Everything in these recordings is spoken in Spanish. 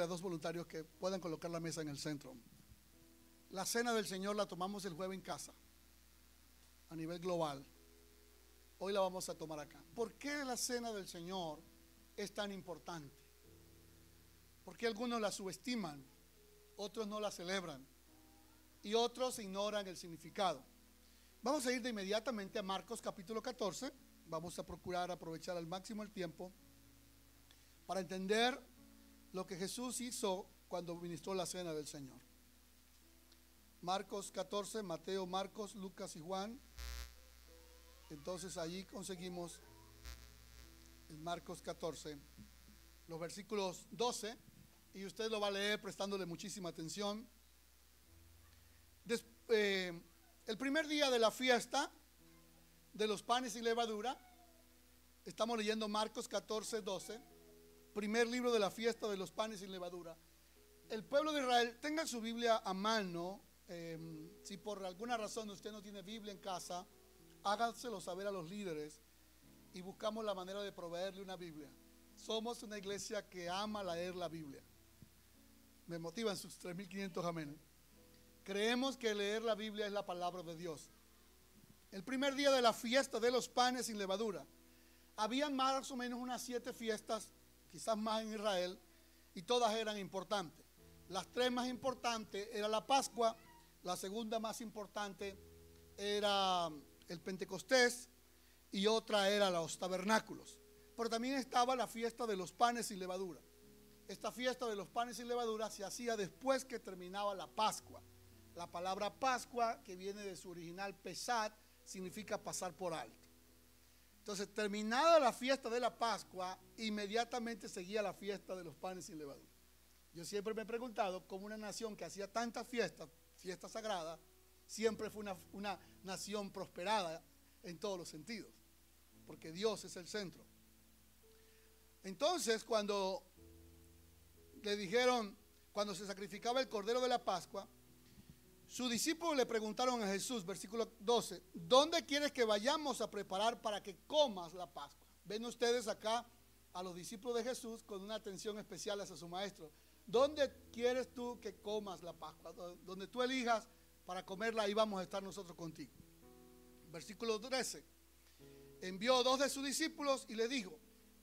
a dos voluntarios que puedan colocar la mesa en el centro. La cena del Señor la tomamos el jueves en casa, a nivel global. Hoy la vamos a tomar acá. ¿Por qué la cena del Señor es tan importante? Porque algunos la subestiman, otros no la celebran y otros ignoran el significado. Vamos a ir de inmediatamente a Marcos capítulo 14. Vamos a procurar aprovechar al máximo el tiempo para entender lo que Jesús hizo cuando ministró la cena del Señor. Marcos 14, Mateo, Marcos, Lucas y Juan. Entonces allí conseguimos en Marcos 14 los versículos 12, y usted lo va a leer prestándole muchísima atención. El primer día de la fiesta de los panes y levadura, estamos leyendo Marcos 14, 12, primer libro de la fiesta de los panes y levadura. El pueblo de Israel, tenga su Biblia a mano. Si por alguna razón usted no tiene Biblia en casa, háganselo saber a los líderes y buscamos la manera de proveerle una Biblia. Somos una iglesia que ama leer la Biblia. Me motivan sus 3.500 amén. Creemos que leer la Biblia es la palabra de Dios. El primer día de la fiesta de los panes sin levadura, habían más o menos unas 7 fiestas, quizás más en Israel, y todas eran importantes. Las 3 más importantes era la Pascua, la segunda más importante era el Pentecostés y otra era los tabernáculos. Pero también estaba la fiesta de los panes sin levadura. Esta fiesta de los panes sin levadura se hacía después que terminaba la Pascua. La palabra Pascua, que viene de su original Pesat, significa pasar por alto. Entonces, terminada la fiesta de la Pascua, inmediatamente seguía la fiesta de los panes sin levadura. Yo siempre me he preguntado cómo una nación que hacía tantas fiestas sagradas, siempre fue una nación prosperada en todos los sentidos, porque Dios es el centro. Entonces, cuando le dijeron, cuando se sacrificaba el cordero de la Pascua, sus discípulos le preguntaron a Jesús, versículo 12, ¿dónde quieres que vayamos a preparar para que comas la Pascua? Ven ustedes acá a los discípulos de Jesús con una atención especial hacia su maestro. ¿Dónde quieres tú que comas la Pascua? Donde tú elijas para comerla, ahí vamos a estar nosotros contigo. Versículo 13, envió 2 de sus discípulos y le dijo,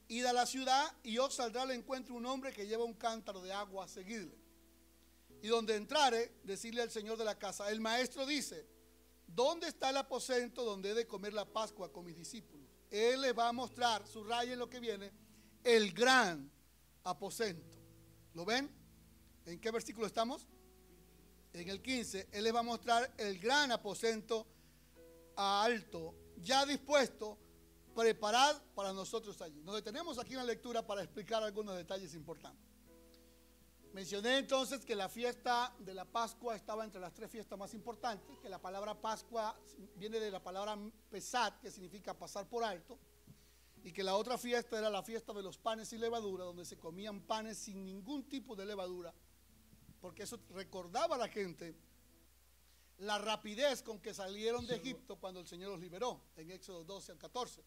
id a la ciudad y os saldrá al encuentro un hombre que lleva un cántaro de agua, a seguirle. Y donde entrare, decirle al señor de la casa, el maestro dice, ¿dónde está el aposento donde he de comer la Pascua con mis discípulos? Él les va a mostrar, subrayen lo que viene, el gran aposento. ¿Lo ven? ¿En qué versículo estamos? En el 15. Él les va a mostrar el gran aposento alto, ya dispuesto, preparado para nosotros allí. Nos detenemos aquí en la lectura para explicar algunos detalles importantes. Mencioné entonces que la fiesta de la Pascua estaba entre las 3 fiestas más importantes, que la palabra Pascua viene de la palabra Pesat, que significa pasar por alto, y que la otra fiesta era la fiesta de los panes sin levadura, donde se comían panes sin ningún tipo de levadura, porque eso recordaba a la gente la rapidez con que salieron de Egipto cuando el Señor los liberó, en Éxodo 12 al 14.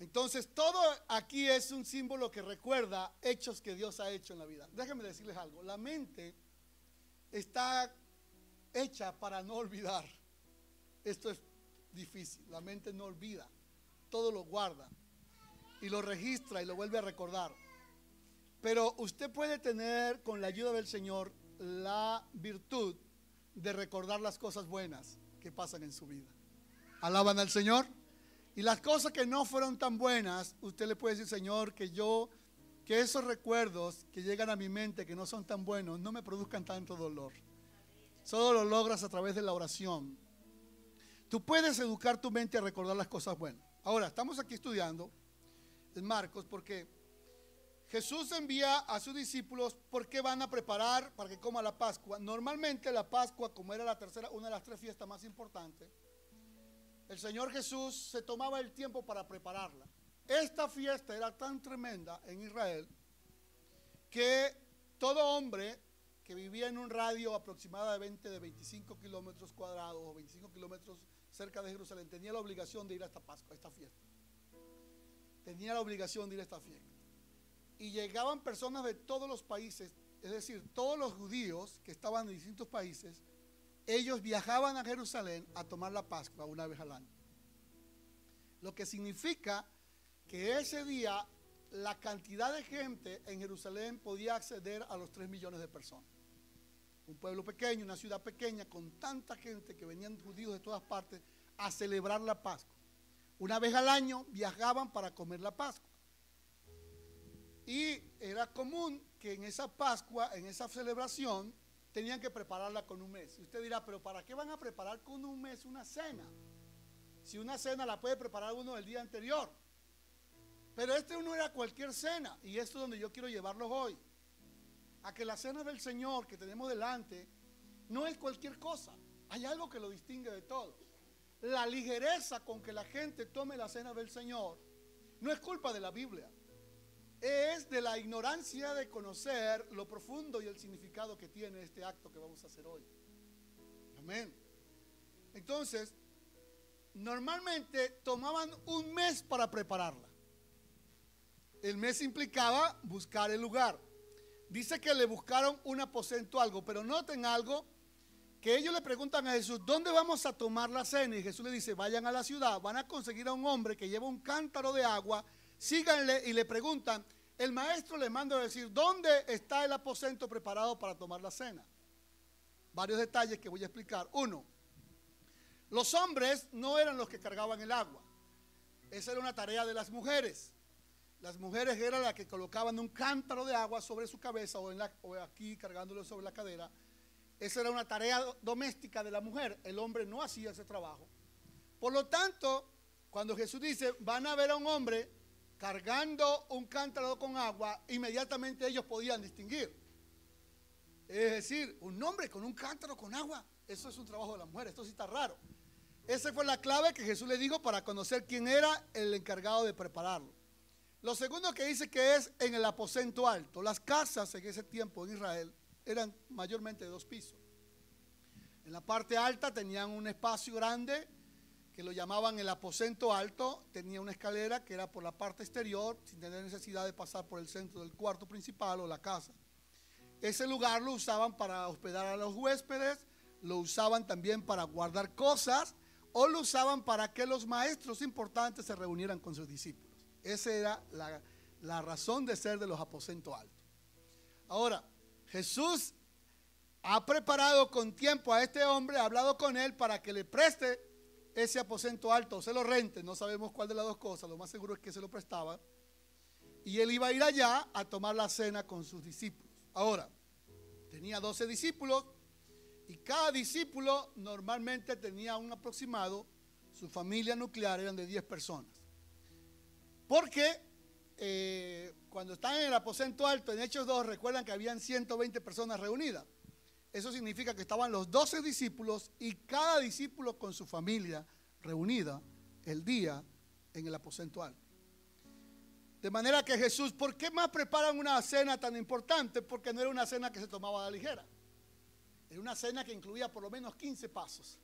Entonces todo aquí es un símbolo que recuerda hechos que Dios ha hecho en la vida. Déjenme decirles algo, la mente está hecha para no olvidar. Esto es difícil, la mente no olvida, todo lo guarda y lo registra y lo vuelve a recordar. Pero usted puede tener, con la ayuda del Señor, la virtud de recordar las cosas buenas que pasan en su vida. ¿Alaban al Señor? Y las cosas que no fueron tan buenas, usted le puede decir, Señor, que esos recuerdos que llegan a mi mente que no son tan buenos, no me produzcan tanto dolor. Solo lo logras a través de la oración. Tú puedes educar tu mente a recordar las cosas buenas. Ahora, estamos aquí estudiando en Marcos porque Jesús envía a sus discípulos porque van a preparar para que coma la Pascua. Normalmente la Pascua, como era una de las 3 fiestas más importantes, el Señor Jesús se tomaba el tiempo para prepararla. Esta fiesta era tan tremenda en Israel que todo hombre que vivía en un radio aproximadamente de 25 kilómetros cuadrados o 25 kilómetros cerca de Jerusalén tenía la obligación de ir a esta Pascua, a esta fiesta. Tenía la obligación de ir a esta fiesta. y llegaban personas de todos los países, es decir, todos los judíos que estaban en distintos países, ellos viajaban a Jerusalén a tomar la Pascua una vez al año. Lo que significa que ese día la cantidad de gente en Jerusalén podía acceder a los 3 millones de personas. Un pueblo pequeño, una ciudad pequeña, con tanta gente que venían judíos de todas partes a celebrar la Pascua. Una vez al año viajaban para comer la Pascua. Y era común que en esa Pascua, en esa celebración, tenían que prepararla con un mes. Y usted dirá, pero ¿para qué van a preparar con un mes una cena? Si una cena la puede preparar uno el día anterior. Pero no era cualquier cena, y esto es donde yo quiero llevarlos hoy. A que la cena del Señor que tenemos delante no es cualquier cosa. Hay algo que lo distingue de todo. La ligereza con que la gente tome la cena del Señor no es culpa de la Biblia. Es de la ignorancia de conocer lo profundo y el significado que tiene este acto que vamos a hacer hoy. Amén. Entonces, normalmente tomaban un mes para prepararla. El mes implicaba buscar el lugar. Dice que le buscaron un aposento algo, pero noten algo, que ellos le preguntan a Jesús, ¿dónde vamos a tomar la cena? Y Jesús le dice, vayan a la ciudad, van a conseguir a un hombre que lleva un cántaro de agua, síganle y le preguntan, el maestro le manda a decir, ¿dónde está el aposento preparado para tomar la cena? Varios detalles que voy a explicar. Uno, los hombres no eran los que cargaban el agua. Esa era una tarea de las mujeres. Las mujeres eran las que colocaban un cántaro de agua sobre su cabeza o aquí cargándolo sobre la cadera. Esa era una tarea doméstica de la mujer. El hombre no hacía ese trabajo. Por lo tanto, cuando Jesús dice, van a ver a un hombre cargando un cántaro con agua, inmediatamente ellos podían distinguir. Es decir, un hombre con un cántaro con agua, eso es un trabajo de la mujer, esto sí está raro. Esa fue la clave que Jesús le dijo para conocer quién era el encargado de prepararlo. Lo segundo que dice que es en el aposento alto. Las casas en ese tiempo en Israel eran mayormente de 2 pisos. En la parte alta tenían un espacio grande que lo llamaban el aposento alto. Tenía una escalera que era por la parte exterior, sin tener necesidad de pasar por el centro del cuarto principal o la casa. Ese lugar lo usaban para hospedar a los huéspedes, lo usaban también para guardar cosas o lo usaban para que los maestros importantes se reunieran con sus discípulos. Esa era la razón de ser de los aposentos altos. Ahora, Jesús ha preparado con tiempo a este hombre, ha hablado con él para que le preste ese aposento alto o se lo rente, no sabemos cuál de las dos cosas, lo más seguro es que se lo prestaba. Y él iba a ir allá a tomar la cena con sus discípulos. Ahora, tenía 12 discípulos y cada discípulo normalmente tenía un aproximado, su familia nuclear eran de 10 personas. Porque cuando están en el aposento alto, en Hechos 2, recuerdan que habían 120 personas reunidas. Eso significa que estaban los 12 discípulos y cada discípulo con su familia reunida el día en el aposento alto. De manera que Jesús, ¿por qué más preparan una cena tan importante? Porque no era una cena que se tomaba a la ligera. Era una cena que incluía por lo menos 15 pasos.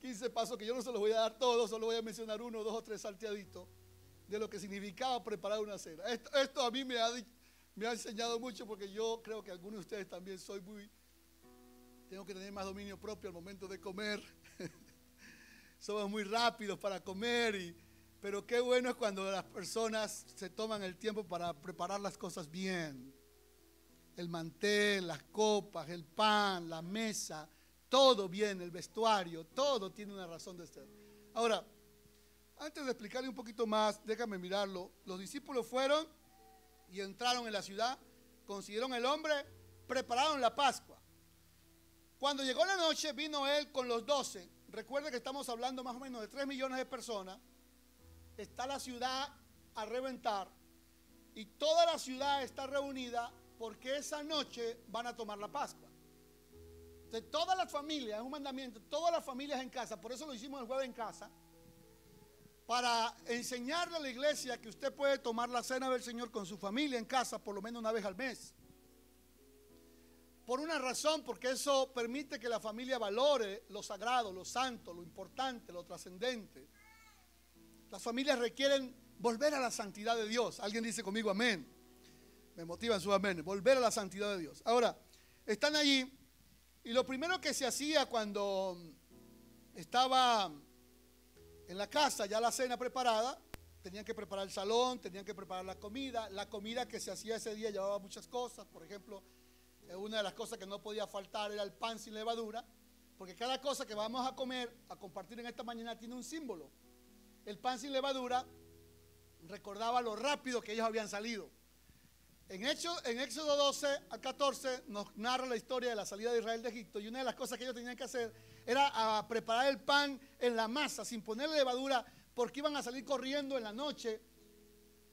15 pasos que yo no se los voy a dar todos, solo voy a mencionar 1, 2 o 3 salteaditos de lo que significaba preparar una cena. Esto a mí me ha enseñado mucho porque yo creo que algunos de ustedes también tengo que tener más dominio propio al momento de comer. Somos muy rápidos para comer, pero qué bueno es cuando las personas se toman el tiempo para preparar las cosas bien. El mantel, las copas, el pan, la mesa, todo bien, el vestuario, todo tiene una razón de ser. Ahora, antes de explicarle un poquito más, déjame mirarlo. Los discípulos fueron y entraron en la ciudad, consiguieron el hombre, prepararon la Pascua. Cuando llegó la noche, vino él con los 12. Recuerde que estamos hablando más o menos de 3 millones de personas. Está la ciudad a reventar y toda la ciudad está reunida porque esa noche van a tomar la Pascua. Entonces, todas las familias, es un mandamiento, todas las familias en casa, por eso lo hicimos el jueves en casa, para enseñarle a la iglesia que usted puede tomar la cena del Señor con su familia en casa por lo menos una vez al mes. Por una razón, porque eso permite que la familia valore lo sagrado, lo santo, lo importante, lo trascendente. Las familias requieren volver a la santidad de Dios. Alguien dice conmigo amén. Me motivan sus amén. Volver a la santidad de Dios. Ahora, están allí y lo primero que se hacía cuando estaba en la casa, ya la cena preparada, tenían que preparar el salón, tenían que preparar la comida. La comida que se hacía ese día llevaba muchas cosas. Por ejemplo, una de las cosas que no podía faltar era el pan sin levadura, porque cada cosa que vamos a comer, a compartir en esta mañana, tiene un símbolo. El pan sin levadura recordaba lo rápido que ellos habían salido. En Éxodo 12 al 14 nos narra la historia de la salida de Israel de Egipto, y una de las cosas que ellos tenían que hacer era preparar el pan en la masa sin ponerle levadura, porque iban a salir corriendo en la noche.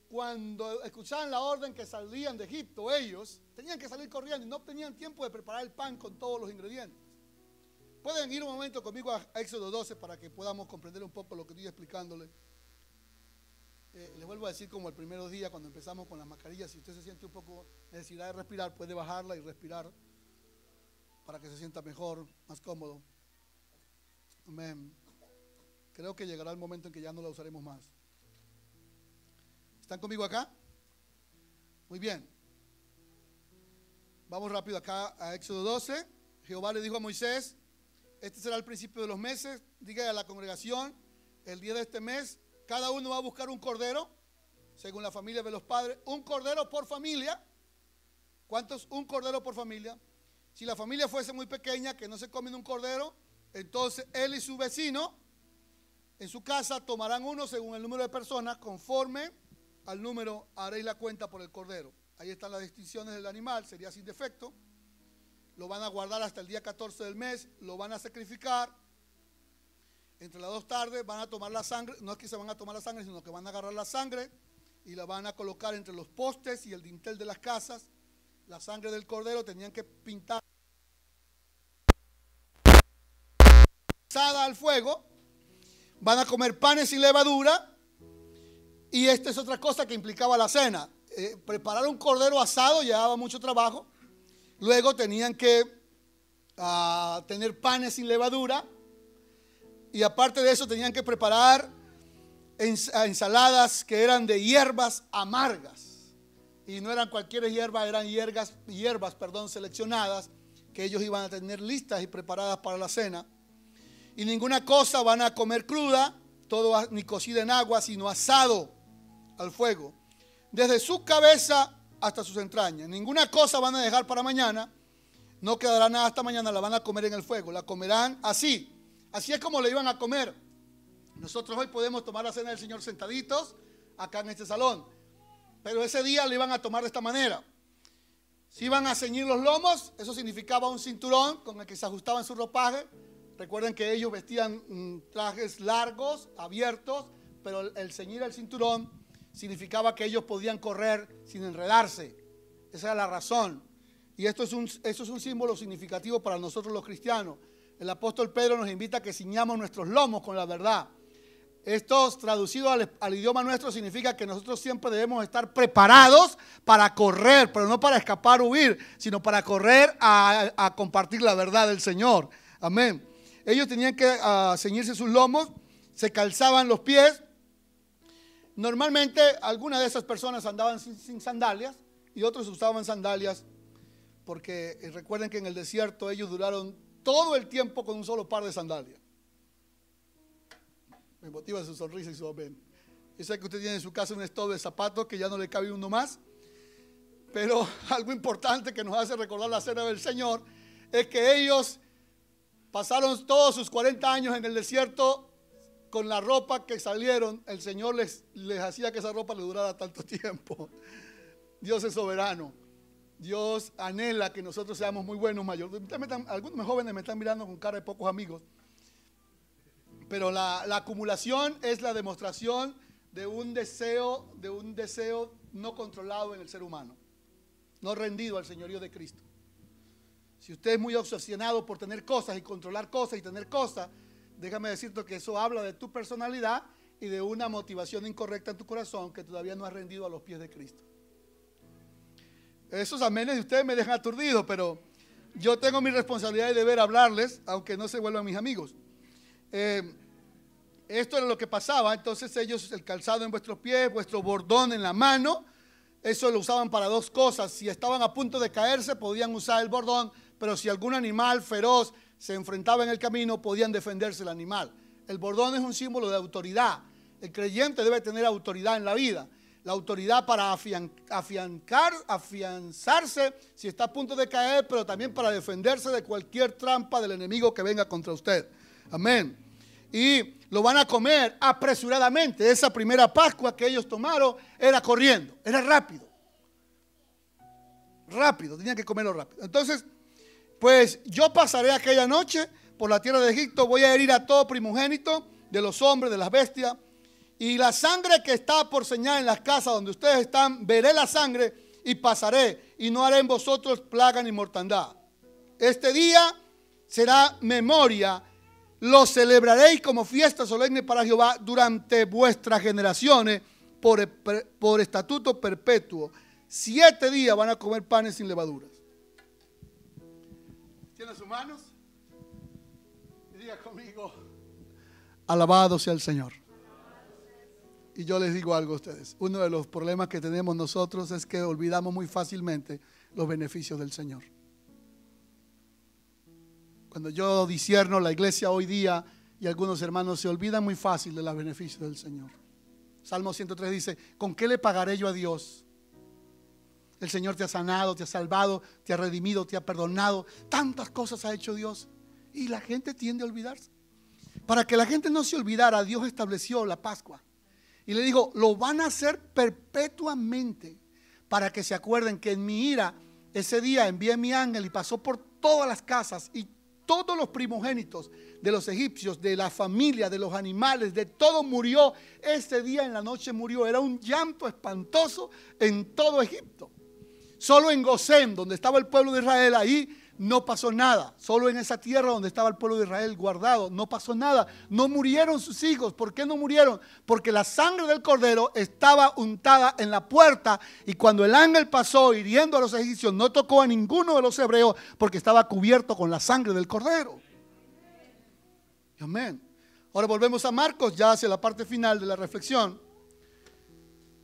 Cuando escuchaban la orden que salían de Egipto, ellos tenían que salir corriendo y no tenían tiempo de preparar el pan con todos los ingredientes. Pueden ir un momento conmigo a Éxodo 12 para que podamos comprender un poco lo que estoy explicándoles. Les vuelvo a decir, como el primer día cuando empezamos con las mascarillas, si usted se siente un poco necesidad de respirar, puede bajarla y respirar para que se sienta mejor, más cómodo. Amén. Creo que llegará el momento en que ya no la usaremos más. ¿Están conmigo acá? Muy bien. Vamos rápido acá a Éxodo 12. Jehová le dijo a Moisés: este será el principio de los meses. Diga a la congregación: el día de este mes, cada uno va a buscar un cordero, según la familia de los padres. Un cordero por familia. ¿Cuántos? Un cordero por familia. Si la familia fuese muy pequeña, que no se comen un cordero, entonces él y su vecino en su casa tomarán uno según el número de personas, conforme al número haréis la cuenta por el cordero. Ahí están las distinciones del animal, sería sin defecto. Lo van a guardar hasta el día 14 del mes, lo van a sacrificar. Entre las 2 tardes van a tomar la sangre, no es que se van a tomar la sangre, sino que van a agarrar la sangre y la van a colocar entre los postes y el dintel de las casas. La sangre del cordero tenían que pintar al fuego. Van a comer panes sin levadura. Y esta es otra cosa que implicaba la cena. Preparar un cordero asado llevaba mucho trabajo. Luego tenían que tener panes sin levadura. Y aparte de eso tenían que preparar ensaladas que eran de hierbas amargas. Y no eran cualquier hierba, eran hierbas seleccionadas que ellos iban a tener listas y preparadas para la cena. Y ninguna cosa van a comer cruda, todo ni cocida en agua, sino asado al fuego, desde su cabeza hasta sus entrañas. Ninguna cosa van a dejar para mañana, no quedará nada hasta mañana, la van a comer en el fuego, la comerán así. Así es como le iban a comer. Nosotros hoy podemos tomar la cena del Señor sentaditos acá en este salón, pero ese día le iban a tomar de esta manera. Si iban a ceñir los lomos, eso significaba un cinturón con el que se ajustaban su ropaje. Recuerden que ellos vestían trajes largos, abiertos, pero el ceñir el cinturón significaba que ellos podían correr sin enredarse. Esa era la razón. Y esto es un símbolo significativo para nosotros los cristianos. El apóstol Pedro nos invita a que ciñamos nuestros lomos con la verdad. Esto, traducido al idioma nuestro, significa que nosotros siempre debemos estar preparados para correr, pero no para escapar o huir, sino para correr a compartir la verdad del Señor. Amén. Ellos tenían que ceñirse sus lomos, se calzaban los pies. Normalmente algunas de esas personas andaban sin sandalias y otros usaban sandalias, porque recuerden que en el desierto ellos duraron todo el tiempo con un solo par de sandalias. Me motiva su sonrisa y su amén. Yo sé que usted tiene en su casa un estodo de zapatos que ya no le cabe uno más, pero algo importante que nos hace recordar la cena del Señor es que ellos pasaron todos sus 40 años en el desierto con la ropa que salieron. El Señor les hacía que esa ropa le durara tanto tiempo. Dios es soberano. Dios anhela que nosotros seamos muy buenos mayores. Algunos jóvenes me están mirando con cara de pocos amigos. Pero la acumulación es la demostración de un deseo no controlado en el ser humano, no rendido al señorío de Cristo. Si usted es muy obsesionado por tener cosas y controlar cosas y tener cosas, déjame decirte que eso habla de tu personalidad y de una motivación incorrecta en tu corazón que todavía no has rendido a los pies de Cristo. Esos amenes de ustedes me dejan aturdido, pero yo tengo mi responsabilidad y deber hablarles, aunque no se vuelvan mis amigos. esto era lo que pasaba. Entonces ellos, el calzado en vuestros pies, vuestro bordón en la mano, eso lo usaban para dos cosas. Si estaban a punto de caerse, podían usar el bordón, pero si algún animal feroz se enfrentaba en el camino, podían defenderse el animal. El bordón es un símbolo de autoridad. El creyente debe tener autoridad en la vida. La autoridad para afianzarse si está a punto de caer, pero también para defenderse de cualquier trampa del enemigo que venga contra usted. Amén. Y lo van a comer apresuradamente. Esa primera Pascua que ellos tomaron era corriendo, era rápido. Rápido, tenían que comerlo rápido. Entonces, pues yo pasaré aquella noche por la tierra de Egipto, voy a herir a todo primogénito de los hombres, de las bestias, y la sangre que está por señal en las casas donde ustedes están, veré la sangre y pasaré, y no haré en vosotros plaga ni mortandad. Este día será memoria, lo celebraréis como fiesta solemne para Jehová durante vuestras generaciones por estatuto perpetuo. 7 días van a comer panes sin levaduras. ¿Tienen sus manos? Y diga conmigo, alabado sea el Señor. Y yo les digo algo a ustedes. Uno de los problemas que tenemos nosotros es que olvidamos muy fácilmente los beneficios del Señor. Cuando yo discierno la iglesia hoy día y algunos hermanos se olvidan muy fácil de los beneficios del Señor. Salmo 103 dice, ¿con qué le pagaré yo a Dios? El Señor te ha sanado, te ha salvado, te ha redimido, te ha perdonado. Tantas cosas ha hecho Dios. Y la gente tiende a olvidarse. Para que la gente no se olvidara, Dios estableció la Pascua. Y le dijo, lo van a hacer perpetuamente. Para que se acuerden que en mi ira, ese día envié mi ángel y pasó por todas las casas. Y todos los primogénitos de los egipcios, de la familia, de los animales, de todo murió. Ese día en la noche murió. Era un llanto espantoso en todo Egipto. Solo en Gosén, donde estaba el pueblo de Israel, ahí no pasó nada. Solo en esa tierra donde estaba el pueblo de Israel guardado, no pasó nada. No murieron sus hijos. ¿Por qué no murieron? Porque la sangre del cordero estaba untada en la puerta. Y cuando el ángel pasó hiriendo a los egipcios, no tocó a ninguno de los hebreos porque estaba cubierto con la sangre del cordero. Amén. Ahora volvemos a Marcos, ya hacia la parte final de la reflexión.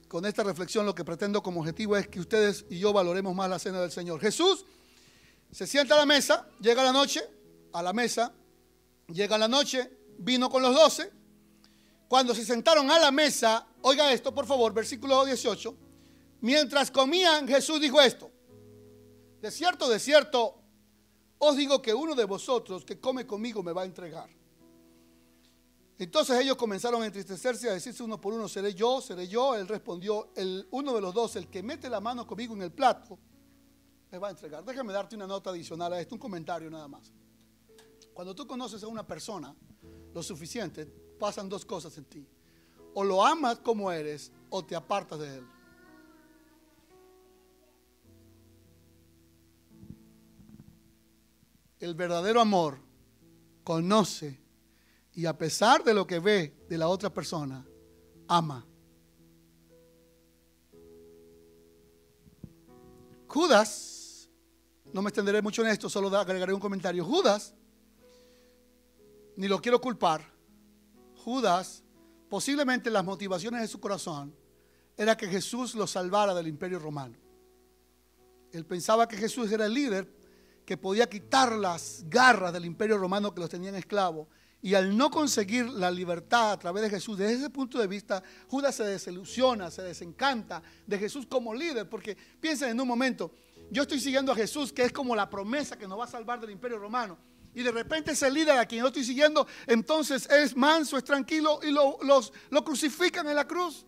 Con esta reflexión lo que pretendo como objetivo es que ustedes y yo valoremos más la cena del Señor. Jesús se sienta a la mesa, llega la noche, a la mesa, llega la noche, vino con los 12. Cuando se sentaron a la mesa, oiga esto por favor, versículo 18. Mientras comían, Jesús dijo esto: de cierto, os digo que uno de vosotros que come conmigo me va a entregar. Entonces ellos comenzaron a entristecerse, a decirse uno por uno, seré yo. Él respondió, uno de los dos, el que mete la mano conmigo en el plato, me va a entregar. Déjame darte una nota adicional a esto, un comentario nada más. Cuando tú conoces a una persona lo suficiente, pasan dos cosas en ti. O lo amas como eres, o te apartas de él. El verdadero amor conoce y a pesar de lo que ve de la otra persona, ama. Judas, no me extenderé mucho en esto, solo agregaré un comentario. Judas, ni lo quiero culpar, Judas, posiblemente las motivaciones de su corazón era que Jesús lo salvara del imperio romano. Él pensaba que Jesús era el líder que podía quitar las garras del imperio romano que los tenían esclavos. Y al no conseguir la libertad a través de Jesús, desde ese punto de vista, Judas se desilusiona, se desencanta de Jesús como líder. Porque piensen en un momento, yo estoy siguiendo a Jesús, que es como la promesa que nos va a salvar del imperio romano. Y de repente ese líder a quien yo estoy siguiendo, entonces es manso, es tranquilo y lo crucifican en la cruz.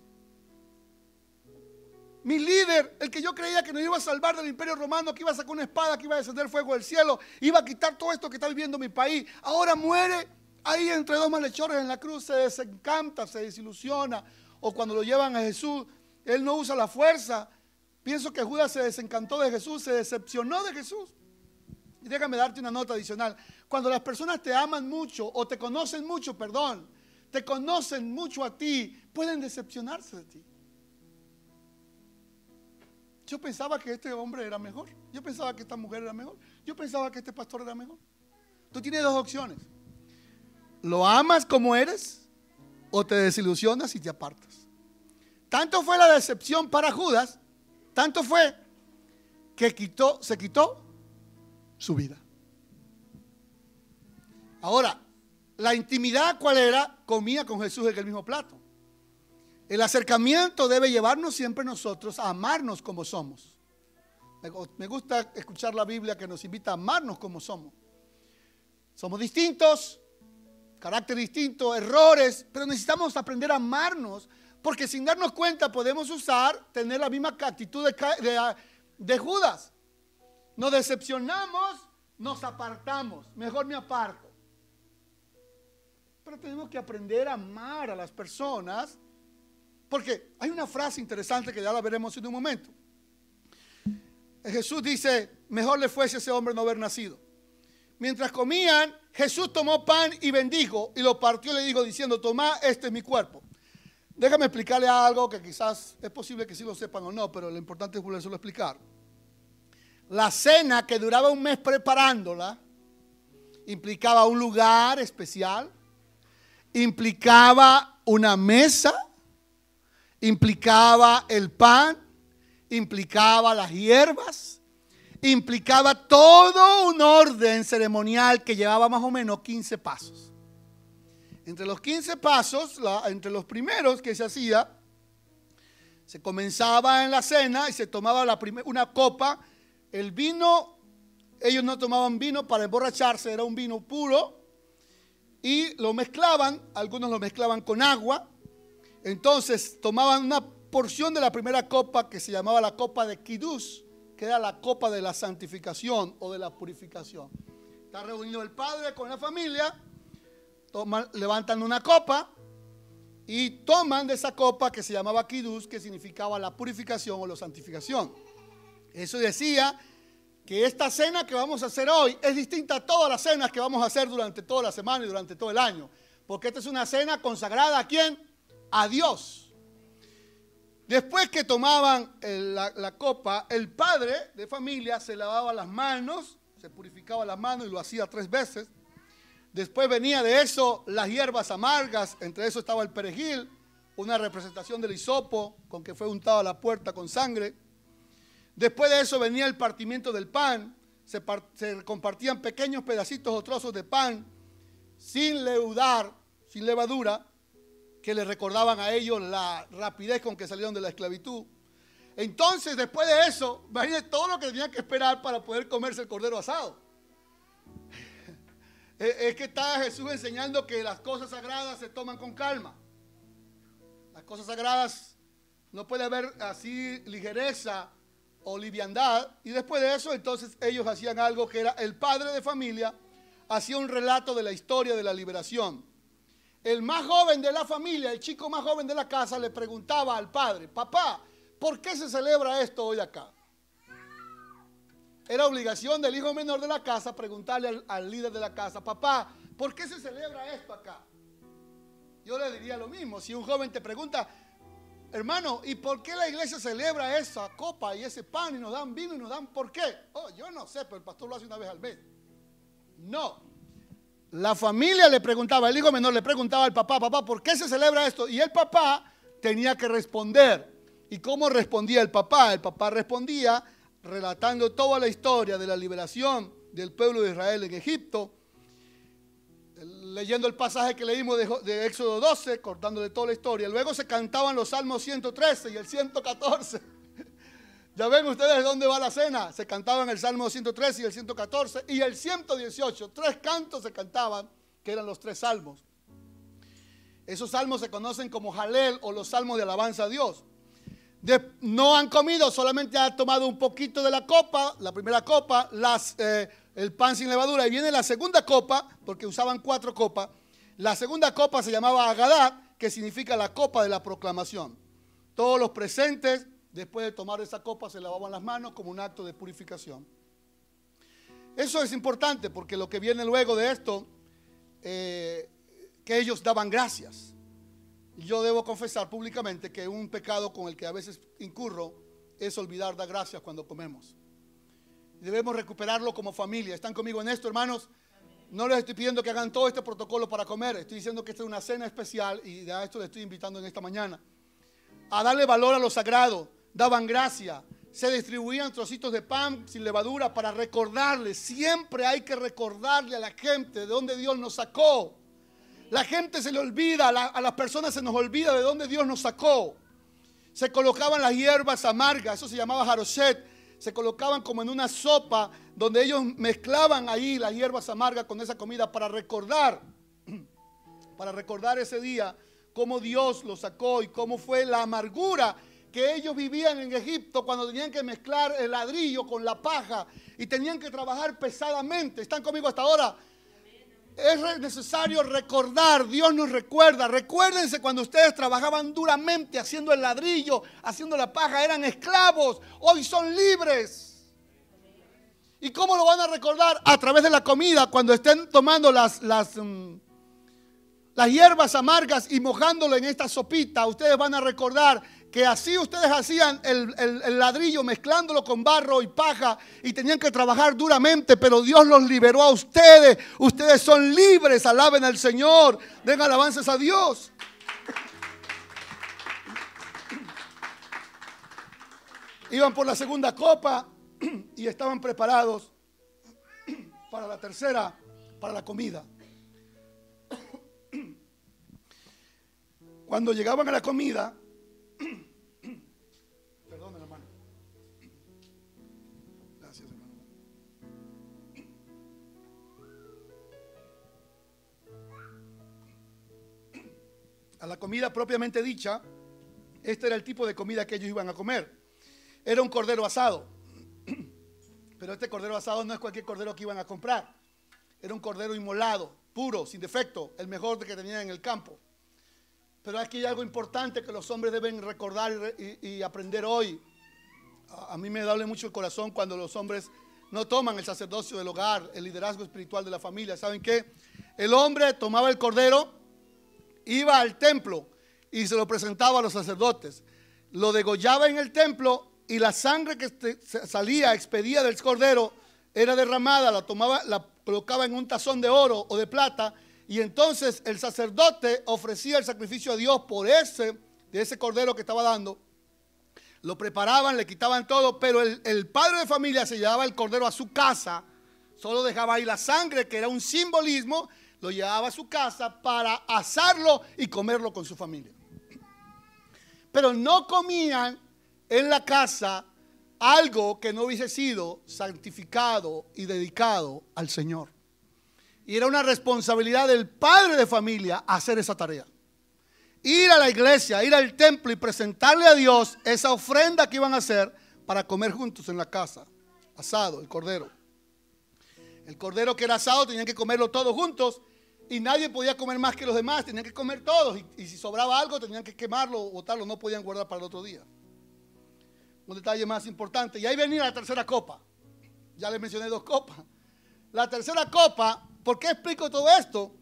Mi líder, el que yo creía que nos iba a salvar del imperio romano, que iba a sacar una espada, que iba a descender fuego del cielo, iba a quitar todo esto que está viviendo mi país, ahora muere ahí entre dos malhechores en la cruz. Se desencanta, se desilusiona. O cuando lo llevan a Jesús, él no usa la fuerza. Pienso que Judas se desencantó de Jesús, se decepcionó de Jesús. Y déjame darte una nota adicional. Cuando las personas te aman mucho o te conocen mucho, te conocen mucho a ti, pueden decepcionarse de ti. Yo pensaba que este hombre era mejor. Yo pensaba que esta mujer era mejor. Yo pensaba que este pastor era mejor. Tú tienes dos opciones. ¿Lo amas como eres o te desilusionas y te apartas. Tanto fue la decepción para Judas, tanto fue que se quitó su vida. Ahora, la intimidad, ¿cuál era? Comía con Jesús en el mismo plato. El acercamiento debe llevarnos siempre nosotros a amarnos como somos. Me gusta escuchar la Biblia que nos invita a amarnos como somos. Somos distintos, carácter distinto, errores, pero necesitamos aprender a amarnos, porque sin darnos cuenta podemos tener la misma actitud de Judas. Nos decepcionamos, nos apartamos, mejor me aparto. Pero tenemos que aprender a amar a las personas, porque hay una frase interesante que ya la veremos en un momento. Jesús dice, mejor le fuese a ese hombre no haber nacido. Mientras comían, Jesús tomó pan y bendijo y lo partió y le dijo diciendo, tomá, este es mi cuerpo. Déjame explicarle algo que quizás es posible que sí lo sepan o no, pero lo importante es volvérselo a explicar. La cena, que duraba un mes preparándola, implicaba un lugar especial, implicaba una mesa, implicaba el pan, implicaba las hierbas, implicaba todo un orden ceremonial que llevaba más o menos 15 pasos. Entre los 15 pasos, entre los primeros que se hacía, se comenzaba en la cena y se tomaba una copa. El vino, ellos no tomaban vino para emborracharse, era un vino puro y lo mezclaban, algunos lo mezclaban con agua. Entonces tomaban una porción de la primera copa que se llamaba la copa de Kiddush, que era la copa de la santificación o de la purificación. Está reunido el padre con la familia, levantan una copa y toman de esa copa que se llamaba Kiddush, que significaba la purificación o la santificación. Eso decía que esta cena que vamos a hacer hoy es distinta a todas las cenas que vamos a hacer durante toda la semana y durante todo el año, porque esta es una cena consagrada ¿a quién? A Dios. Después que tomaban la copa, el padre de familia se lavaba las manos, se purificaba las manos y lo hacía 3 veces. Después venía de eso las hierbas amargas, entre eso estaba el perejil, una representación del hisopo con que fue untado a la puerta con sangre. Después de eso venía el partimiento del pan, se compartían pequeños pedacitos o trozos de pan sin levadura, que les recordaban a ellos la rapidez con que salieron de la esclavitud. Entonces, después de eso, imagínense todo lo que tenían que esperar para poder comerse el cordero asado. Es que está Jesús enseñando que las cosas sagradas se toman con calma. Las cosas sagradas no puede haber así ligereza o liviandad. Y después de eso, entonces ellos hacían algo que era el padre de familia, hacía un relato de la historia de la liberación. El más joven de la familia, el chico más joven de la casa, le preguntaba al padre, papá, ¿por qué se celebra esto hoy acá? Era obligación del hijo menor de la casa preguntarle al líder de la casa, papá, ¿por qué se celebra esto acá? Yo le diría lo mismo, si un joven te pregunta, hermano, ¿y por qué la iglesia celebra esa copa y ese pan y nos dan vino y nos dan por qué? Oh, yo no sé, pero el pastor lo hace una vez al mes. No. La familia le preguntaba, el hijo menor le preguntaba al papá, papá, ¿por qué se celebra esto? Y el papá tenía que responder. ¿Y cómo respondía el papá? El papá respondía relatando toda la historia de la liberación del pueblo de Israel en Egipto, leyendo el pasaje que leímos de Éxodo 12, cortándole toda la historia. Luego se cantaban los salmos 113 y el 114. Ya ven ustedes dónde va la cena. Se cantaban el Salmo 113 y el 114 y el 118. 3 cantos se cantaban, que eran los 3 salmos. Esos salmos se conocen como Jalel o los salmos de alabanza a Dios. No han comido, solamente han tomado un poquito de la copa, la primera copa, el pan sin levadura. Y viene la segunda copa, porque usaban 4 copas. La segunda copa se llamaba Agadat, que significa la copa de la proclamación. Todos los presentes, después de tomar esa copa, se lavaban las manos como un acto de purificación. Eso es importante porque lo que viene luego de esto, que ellos daban gracias. Yo debo confesar públicamente que un pecado con el que a veces incurro es olvidar dar gracias cuando comemos. Debemos recuperarlo como familia. ¿Están conmigo en esto, hermanos? No les estoy pidiendo que hagan todo este protocolo para comer. Estoy diciendo que esta es una cena especial y a esto les estoy invitando en esta mañana. A darle valor a lo sagrado. Daban gracia. Se distribuían trocitos de pan sin levadura para recordarle. Siempre hay que recordarle a la gente de dónde Dios nos sacó. La gente se le olvida, a las personas se nos olvida de dónde Dios nos sacó. Se colocaban las hierbas amargas, eso se llamaba jaroshet. Se colocaban como en una sopa donde ellos mezclaban ahí las hierbas amargas con esa comida para recordar ese día cómo Dios los sacó y cómo fue la amargura que ellos vivían en Egipto cuando tenían que mezclar el ladrillo con la paja y tenían que trabajar pesadamente. ¿Están conmigo hasta ahora? Es necesario recordar, Dios nos recuerda. Recuérdense cuando ustedes trabajaban duramente haciendo el ladrillo, haciendo la paja, eran esclavos, hoy son libres. ¿Y cómo lo van a recordar? A través de la comida, cuando estén tomando las hierbas amargas y mojándolo en esta sopita, ustedes van a recordar que así ustedes hacían el ladrillo mezclándolo con barro y paja y tenían que trabajar duramente, pero Dios los liberó a ustedes. Ustedes son libres, alaben al Señor, den alabanzas a Dios. Iban por la segunda copa y estaban preparados para la tercera, para la comida. Cuando llegaban a la comida, perdón, hermano. Gracias, hermano. A la comida propiamente dicha, este era el tipo de comida que ellos iban a comer. Era un cordero asado. Pero este cordero asado no es cualquier cordero que iban a comprar. Era un cordero inmolado, puro, sin defecto, el mejor que tenían en el campo. Pero aquí hay algo importante que los hombres deben recordar y aprender hoy. A mí me duele mucho el corazón cuando los hombres no toman el sacerdocio del hogar, el liderazgo espiritual de la familia. ¿Saben qué? El hombre tomaba el cordero, iba al templo y se lo presentaba a los sacerdotes. Lo degollaba en el templo y la sangre que salía, expedía del cordero, era derramada, la tomaba, la colocaba en un tazón de oro o de plata. Y entonces el sacerdote ofrecía el sacrificio a Dios de ese cordero que estaba dando. Lo preparaban, le quitaban todo, pero el padre de familia se llevaba el cordero a su casa. Solo dejaba ahí la sangre, que era un simbolismo, lo llevaba a su casa para asarlo y comerlo con su familia. Pero no comían en la casa algo que no hubiese sido santificado y dedicado al Señor. Y era una responsabilidad del padre de familia hacer esa tarea. Ir a la iglesia, ir al templo y presentarle a Dios esa ofrenda que iban a hacer para comer juntos en la casa. Asado, el cordero. El cordero que era asado tenían que comerlo todos juntos y nadie podía comer más que los demás. Tenían que comer todos y si sobraba algo tenían que quemarlo o botarlo. No podían guardar para el otro día. Un detalle más importante. Y ahí venía la tercera copa. Ya les mencioné 2 copas. La tercera copa. ¿Por qué explico todo esto?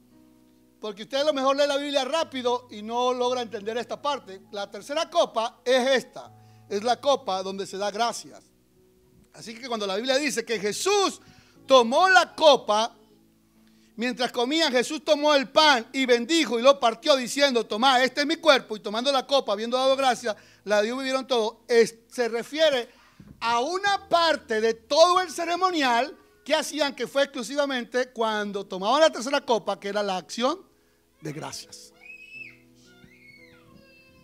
Porque usted a lo mejor lee la Biblia rápido y no logra entender esta parte. La tercera copa es esta. Es la copa donde se da gracias. Así que cuando la Biblia dice que Jesús tomó la copa, mientras comían, Jesús tomó el pan y bendijo y lo partió diciendo, tomad, este es mi cuerpo. Y tomando la copa, habiendo dado gracias, la dio y bebieron todo. Se refiere a una parte de todo el ceremonial que hacían, que fue exclusivamente cuando tomaban la tercera copa, que era la acción de gracias.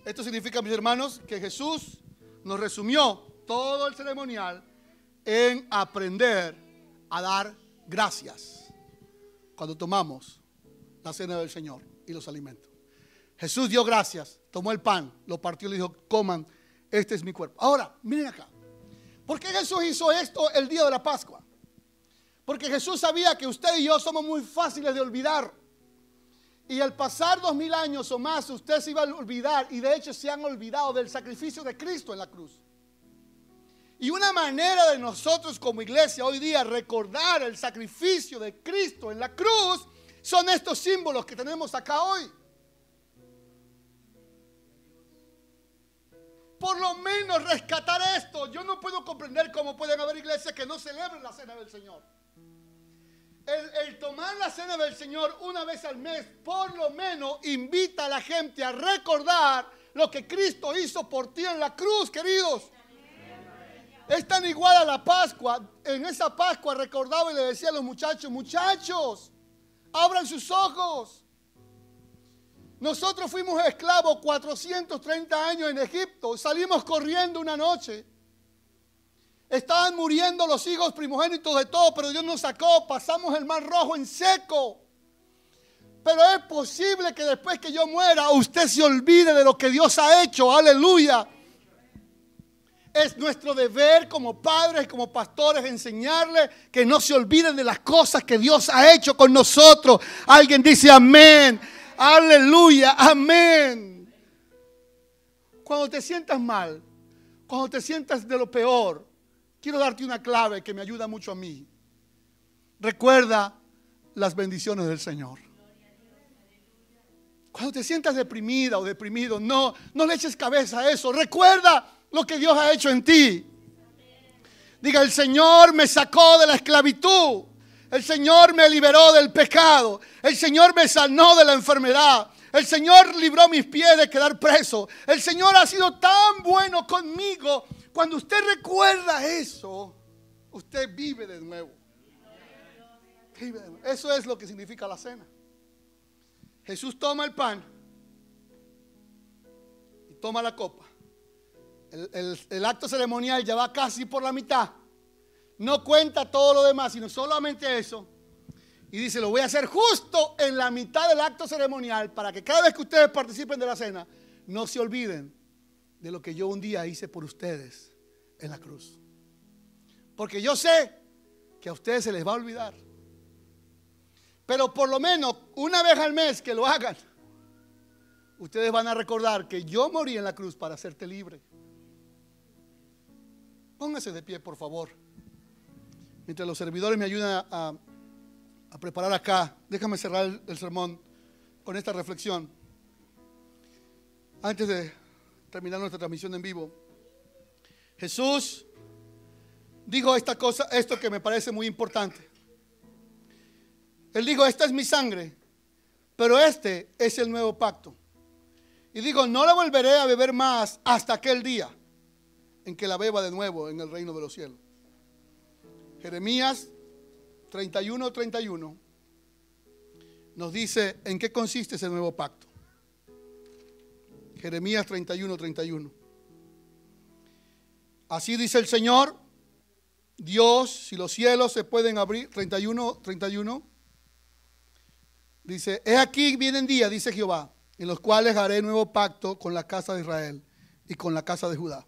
Esto significa, mis hermanos, que Jesús nos resumió todo el ceremonial en aprender a dar gracias cuando tomamos la cena del Señor y los alimentos. Jesús dio gracias, tomó el pan, lo partió y le dijo, coman, este es mi cuerpo. Ahora, miren acá. ¿Por qué Jesús hizo esto el día de la Pascua? Porque Jesús sabía que usted y yo somos muy fáciles de olvidar. Y al pasar 2000 años o más, usted se iba a olvidar. Y de hecho se han olvidado del sacrificio de Cristo en la cruz. Y una manera de nosotros como iglesia hoy día recordar el sacrificio de Cristo en la cruz son estos símbolos que tenemos acá hoy. Por lo menos rescatar esto. Yo no puedo comprender cómo pueden haber iglesias que no celebren la cena del Señor. El tomar la cena del Señor una vez al mes, por lo menos invita a la gente a recordar lo que Cristo hizo por ti en la cruz, queridos. Es tan igual a la Pascua. En esa Pascua recordaba y le decía a los muchachos, muchachos, abran sus ojos. Nosotros fuimos esclavos 430 años en Egipto. Salimos corriendo una noche. Estaban muriendo los hijos primogénitos de todo, pero Dios nos sacó. Pasamos el Mar Rojo en seco. Pero es posible que después que yo muera, usted se olvide de lo que Dios ha hecho. Aleluya. Es nuestro deber como padres, como pastores, enseñarle que no se olviden de las cosas que Dios ha hecho con nosotros. Alguien dice amén. Aleluya, amén. Cuando te sientas mal, cuando te sientas de lo peor, quiero darte una clave que me ayuda mucho a mí. Recuerda las bendiciones del Señor. Cuando te sientas deprimida o deprimido, no le eches cabeza a eso. Recuerda lo que Dios ha hecho en ti. Diga, el Señor me sacó de la esclavitud. El Señor me liberó del pecado. El Señor me sanó de la enfermedad. El Señor libró mis pies de quedar preso. El Señor ha sido tan bueno conmigo. Cuando usted recuerda eso, usted vive de nuevo. Eso es lo que significa la cena. Jesús toma el pan y toma la copa. El acto ceremonial ya va casi por la mitad. No cuenta todo lo demás, sino solamente eso. Y dice, lo voy a hacer justo en la mitad del acto ceremonial para que cada vez que ustedes participen de la cena, no se olviden de lo que yo un día hice por ustedes en la cruz. Porque yo sé que a ustedes se les va a olvidar. Pero por lo menos una vez al mes que lo hagan, ustedes van a recordar que yo morí en la cruz para hacerte libre. Póngase de pie, por favor. Mientras los servidores me ayudan a preparar acá, déjame cerrar el sermón con esta reflexión. Antes de terminar nuestra transmisión en vivo, Jesús dijo esto que me parece muy importante. Él dijo, esta es mi sangre, pero este es el nuevo pacto. Y digo, no la volveré a beber más hasta aquel día en que la beba de nuevo en el reino de los cielos. Jeremías 31:31 nos dice en qué consiste ese nuevo pacto. Jeremías 31:31. Así dice el Señor, Dios, si los cielos se pueden abrir, 31:31. Dice, he aquí vienen días, dice Jehová, en los cuales haré nuevo pacto con la casa de Israel y con la casa de Judá.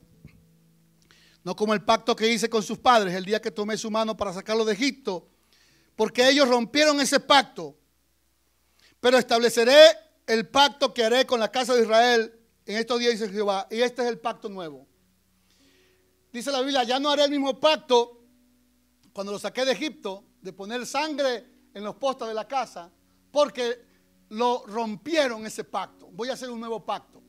No como el pacto que hice con sus padres el día que tomé su mano para sacarlo de Egipto, porque ellos rompieron ese pacto. Pero estableceré el pacto que haré con la casa de Israel en estos días, dice Jehová, y este es el pacto nuevo. Dice la Biblia, ya no haré el mismo pacto cuando lo saqué de Egipto, de poner sangre en los postes de la casa, porque lo rompieron ese pacto. Voy a hacer un nuevo pacto.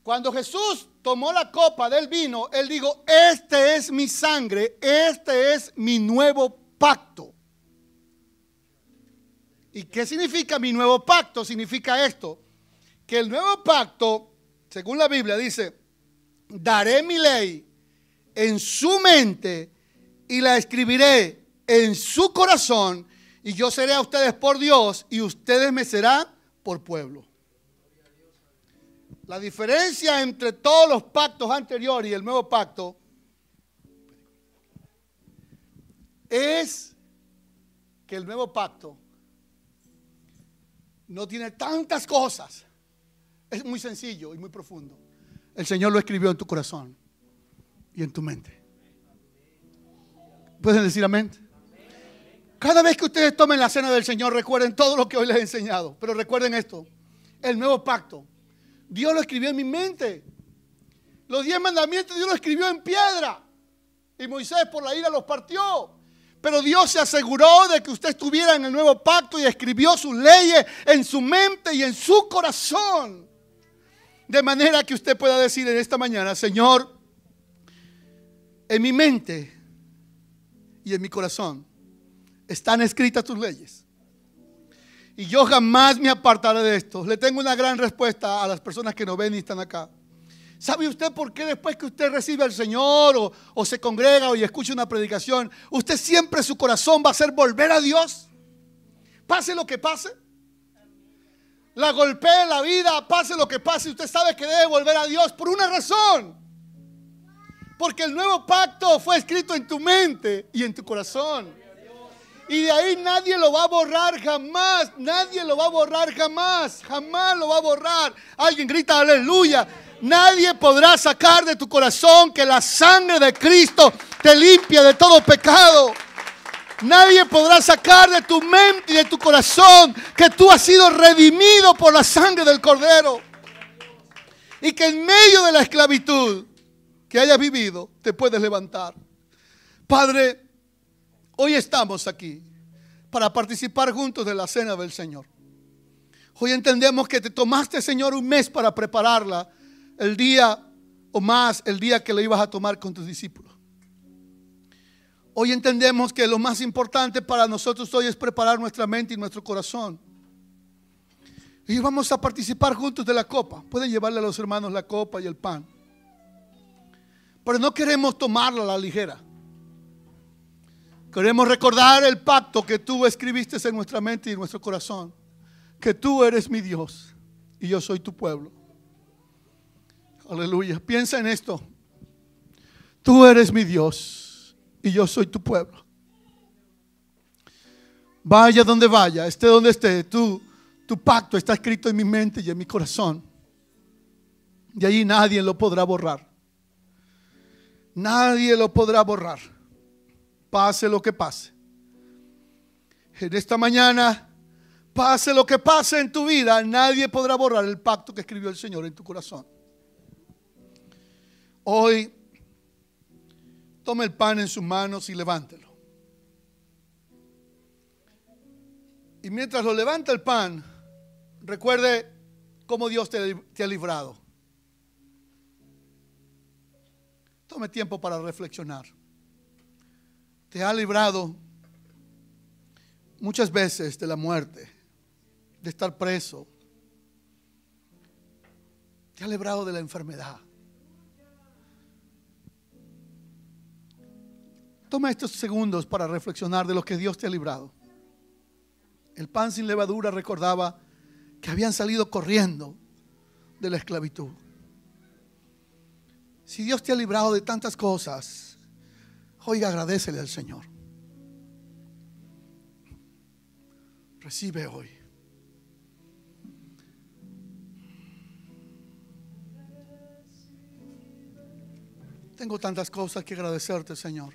Cuando Jesús tomó la copa del vino, Él dijo, este es mi sangre, este es mi nuevo pacto. ¿Y qué significa mi nuevo pacto? Significa esto, que el nuevo pacto, según la Biblia, dice, daré mi ley en su mente y la escribiré en su corazón, y yo seré a ustedes por Dios y ustedes me serán por pueblo. La diferencia entre todos los pactos anteriores y el nuevo pacto es que el nuevo pacto no tiene tantas cosas. Es muy sencillo y muy profundo. El Señor lo escribió en tu corazón y en tu mente. ¿Pueden decir amén? Cada vez que ustedes tomen la cena del Señor, recuerden todo lo que hoy les he enseñado. Pero recuerden esto, el nuevo pacto, Dios lo escribió en mi mente. Los 10 mandamientos Dios lo escribió en piedra. Y Moisés por la ira los partió. Pero Dios se aseguró de que usted estuviera en el nuevo pacto y escribió sus leyes en su mente y en su corazón. De manera que usted pueda decir en esta mañana, Señor, en mi mente y en mi corazón están escritas tus leyes. Y yo jamás me apartaré de esto. Le tengo una gran respuesta a las personas que nos ven y están acá. ¿Sabe usted por qué después que usted recibe al Señor o se congrega y escucha una predicación, usted siempre su corazón va a hacer volver a Dios? Pase lo que pase. La golpee la vida, pase lo que pase, usted sabe que debe volver a Dios por una razón. Porque el nuevo pacto fue escrito en tu mente y en tu corazón. Y de ahí nadie lo va a borrar jamás. Nadie lo va a borrar jamás. Jamás lo va a borrar. Alguien grita aleluya. Nadie podrá sacar de tu corazón que la sangre de Cristo te limpia de todo pecado. Nadie podrá sacar de tu mente y de tu corazón que tú has sido redimido por la sangre del Cordero. Y que en medio de la esclavitud que hayas vivido, te puedes levantar. Padre, hoy estamos aquí para participar juntos de la cena del Señor. Hoy entendemos que te tomaste, Señor, un mes para prepararla, el día o más, el día que la ibas a tomar con tus discípulos. Hoy entendemos que lo más importante para nosotros hoy es preparar nuestra mente y nuestro corazón. Y vamos a participar juntos de la copa. Pueden llevarle a los hermanos la copa y el pan. Pero no queremos tomarla a la ligera. Queremos recordar el pacto que tú escribiste en nuestra mente y en nuestro corazón. Que tú eres mi Dios y yo soy tu pueblo. Aleluya. Piensa en esto. Tú eres mi Dios y yo soy tu pueblo. Vaya donde vaya, esté donde esté, tu pacto está escrito en mi mente y en mi corazón. Y ahí nadie lo podrá borrar. Nadie lo podrá borrar. Pase lo que pase. En esta mañana, pase lo que pase en tu vida, nadie podrá borrar el pacto que escribió el Señor en tu corazón. Hoy, tome el pan en sus manos y levántelo. Y mientras lo levanta el pan, recuerde cómo Dios te ha librado. Tome tiempo para reflexionar. Te ha librado muchas veces de la muerte, de estar preso. Te ha librado de la enfermedad. Toma estos segundos para reflexionar de lo que Dios te ha librado. El pan sin levadura recordaba que habían salido corriendo de la esclavitud. Si Dios te ha librado de tantas cosas, oiga, agradécele al Señor. Recibe hoy. Tengo tantas cosas que agradecerte, Señor.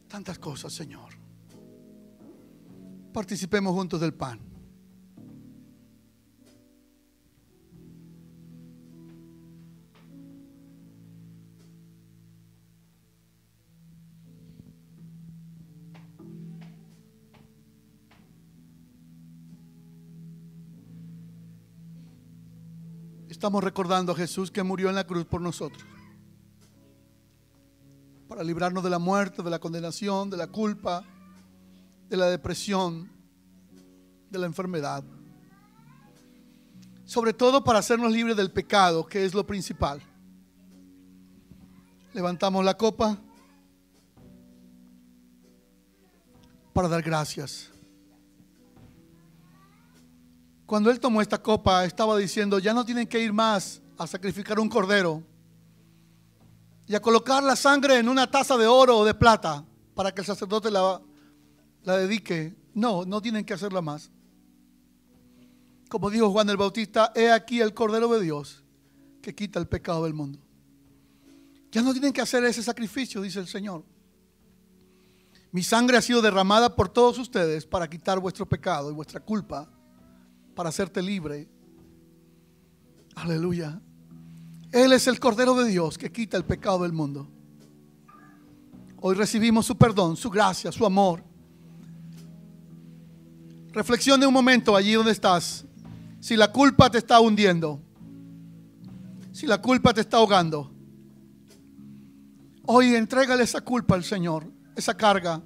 Tantas cosas, Señor. Participemos juntos del pan. Estamos recordando a Jesús que murió en la cruz por nosotros, para librarnos de la muerte, de la condenación, de la culpa, de la depresión, de la enfermedad. Sobre todo para hacernos libres del pecado, que es lo principal. Levantamos la copa para dar gracias. Cuando Él tomó esta copa, estaba diciendo, ya no tienen que ir más a sacrificar un cordero y a colocar la sangre en una taza de oro o de plata para que el sacerdote la dedique. No tienen que hacerla más. Como dijo Juan el Bautista, he aquí el Cordero de Dios que quita el pecado del mundo. Ya no tienen que hacer ese sacrificio, dice el Señor. Mi sangre ha sido derramada por todos ustedes para quitar vuestro pecado y vuestra culpa, para hacerte libre. Aleluya. Él es el Cordero de Dios que quita el pecado del mundo. Hoy recibimos su perdón, su gracia, su amor. Reflexione un momento allí donde estás. Si la culpa te está hundiendo, si la culpa te está ahogando, Hoy entrégale esa culpa al Señor, esa carga.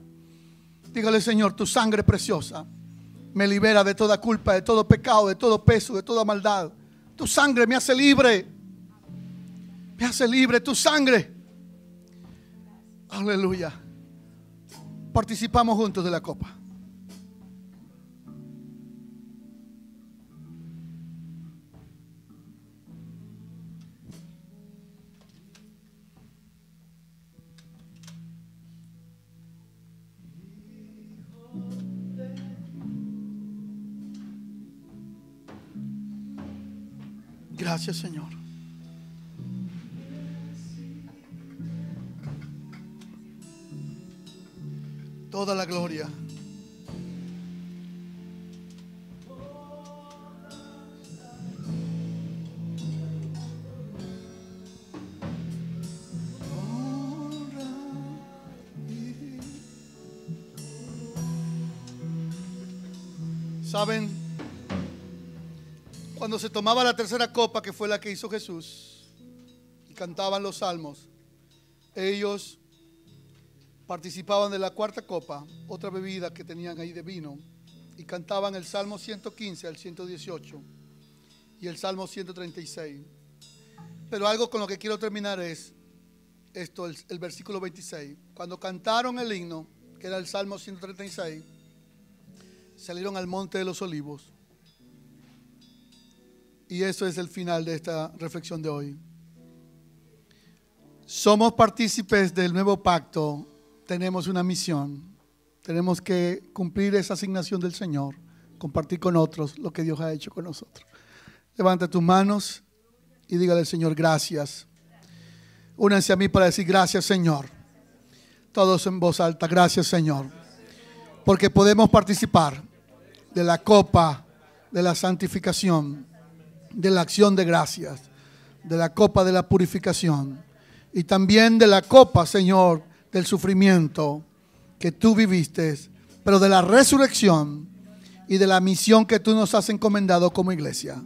Dígale: Señor, tu sangre preciosa me libera de toda culpa, de todo pecado, de todo peso, de toda maldad. Tu sangre me hace libre. Me hace libre tu sangre. Aleluya. Participamos juntos de la copa. Gracias, Señor. Toda la gloria. ¿Saben? Cuando se tomaba la tercera copa, que fue la que hizo Jesús, y cantaban los salmos, ellos participaban de la cuarta copa, otra bebida que tenían ahí de vino, y cantaban el Salmo 115 al 118 y el Salmo 136. Pero algo con lo que quiero terminar es esto, el versículo 26. Cuando cantaron el himno, que era el Salmo 136, salieron al monte de los olivos. Y eso es el final de esta reflexión de hoy. Somos partícipes del nuevo pacto. Tenemos una misión. Tenemos que cumplir esa asignación del Señor, compartir con otros lo que Dios ha hecho con nosotros. Levanta tus manos y dígale al Señor: gracias. Únanse a mí para decir: gracias, Señor. Todos en voz alta: gracias, Señor. Porque podemos participar de la copa de la santificación, de la acción de gracias, de la copa de la purificación y también de la copa, Señor, del sufrimiento que tú viviste, pero de la resurrección y de la misión que tú nos has encomendado como iglesia.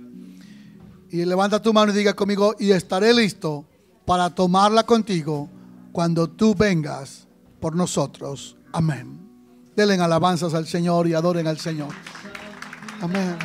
Y levanta tu mano y diga conmigo: y estaré listo para tomarla contigo cuando tú vengas por nosotros. Amén. Denle alabanzas al Señor y adoren al Señor. Amén.